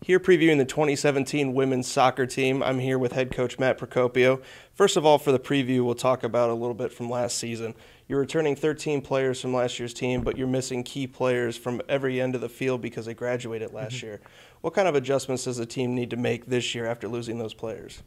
Here previewing the 2017 women's soccer team, I'm here with head coach Matt Procopio. First of all, for the preview, we'll talk about a little bit from last season. You're returning 13 players from last year's team, but you're missing key players from every end of the field because they graduated last year. What kind of adjustments does the team need to make this year after losing those players?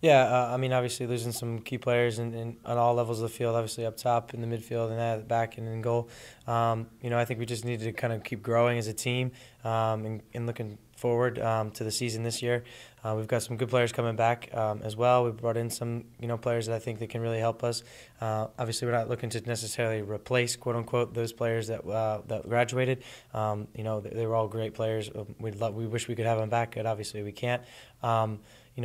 Yeah, I mean, obviously losing some key players on all levels of the field, obviously up top in the midfield and at the back and in goal. I think we just need to kind of keep growing as a team and looking forward to the season this year. We've got some good players coming back as well. We've brought in some players that I think that can really help us. Obviously, we're not looking to necessarily replace, quote unquote, those players that graduated. They were all great players. We wish we could have them back, but obviously we can't.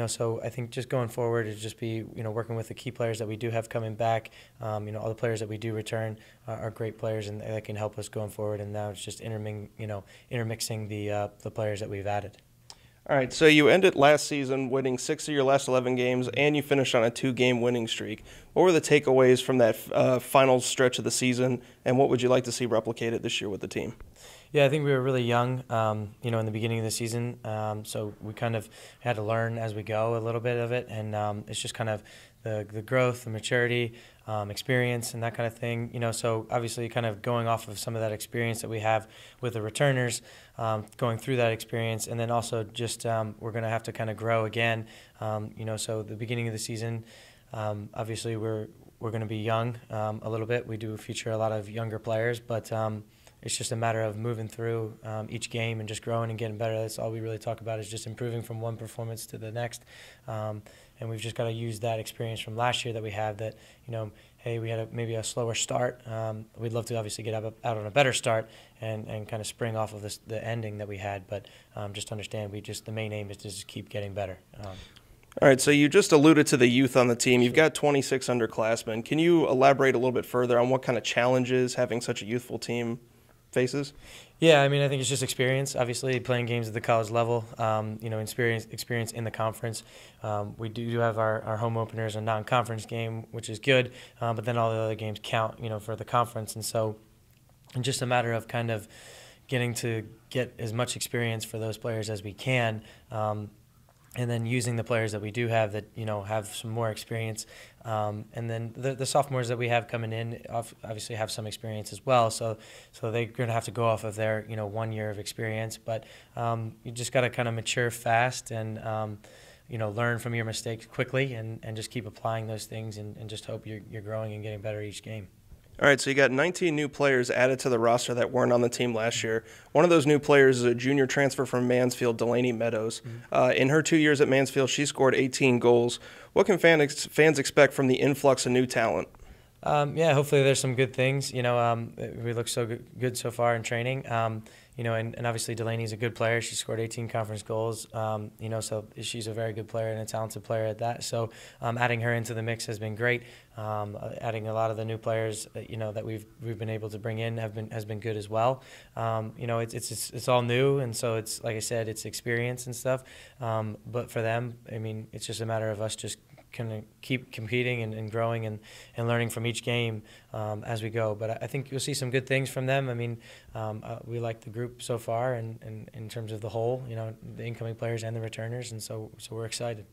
So I think just going forward is just be, working with the key players that we do have coming back. All the players that we do return are great players and that can help us going forward. And now it's just intermixing the players that we've added. All right, so you ended last season winning 6 of your last 11 games, and you finished on a 2-game winning streak. What were the takeaways from that final stretch of the season, and what would you like to see replicated this year with the team? Yeah, I think we were really young, in the beginning of the season, so we kind of had to learn as we go a little bit of it, and it's just kind of the growth, the maturity, experience, and that kind of thing. So obviously kind of going off of some of that experience that we have with the returners, going through that experience, and then also just we're going to have to kind of grow again. So the beginning of the season, obviously we're going to be young a little bit. We do feature a lot of younger players, but it's just a matter of moving through each game and just growing and getting better. That's all we really talk about, is just improving from one performance to the next. And we've just got to use that experience from last year that we have that, hey, we had maybe a slower start. We'd love to obviously get out on a better start and kind of spring off of the ending that we had. But just understand, the main aim is to just keep getting better. All right, so you just alluded to the youth on the team. You've got 26 underclassmen. Can you elaborate a little bit further on what kind of challenges having such a youthful team faces? Yeah, I mean, I think it's just experience. Obviously, playing games at the college level, experience in the conference. We do have our home openers, a non-conference game, which is good, but then all the other games count, for the conference. And so it's just a matter of kind of getting to get as much experience for those players as we can, and then using the players that we do have that have some more experience, and then the sophomores that we have coming in obviously have some experience as well. So they're going to have to go off of their 1 year of experience, but you just got to kind of mature fast and learn from your mistakes quickly and just keep applying those things and just hope you're growing and getting better each game. All right, so you got 19 new players added to the roster that weren't on the team last year. One of those new players is a junior transfer from Mansfield, Delaney Meadows. In her 2 years at Mansfield, she scored 18 goals. What can fans expect from the influx of new talent? Hopefully there's some good things. We look so good so far in training. And obviously Delaney's a good player. She scored 18 conference goals. So she's a very good player and a talented player at that. So adding her into the mix has been great. Adding a lot of the new players, that we've been able to bring in has been good as well. It's all new, and so it's, like I said, it's experience and stuff. But for them, I mean, it's just a matter of us just kind of keep competing and growing and learning from each game as we go. But I think you'll see some good things from them. I mean, we like the group so far, and in terms of the whole, the incoming players and the returners, and so we're excited.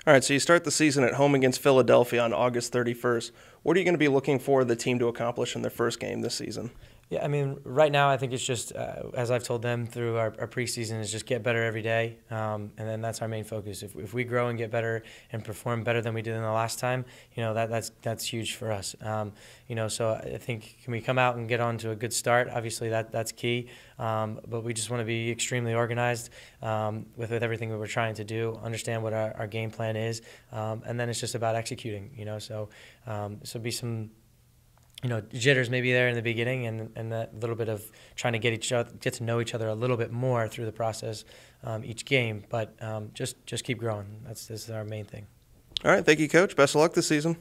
All right, so you start the season at home against Philadelphia on August 31st. What are you going to be looking for the team to accomplish in their first game this season? Yeah, I mean, right now I think it's just, as I've told them through our preseason, is just get better every day, and then that's our main focus. If we grow and get better and perform better than we did in the last time, that's huge for us. So I think, can we come out and get on to a good start? Obviously that's key, but we just want to be extremely organized with everything that we're trying to do, understand what our game plan is, and then it's just about executing. So be some jitters maybe there in the beginning, and that little bit of trying to get to know each other a little bit more through the process each game. But just keep growing. This is our main thing. All right, thank you, Coach. Best of luck this season.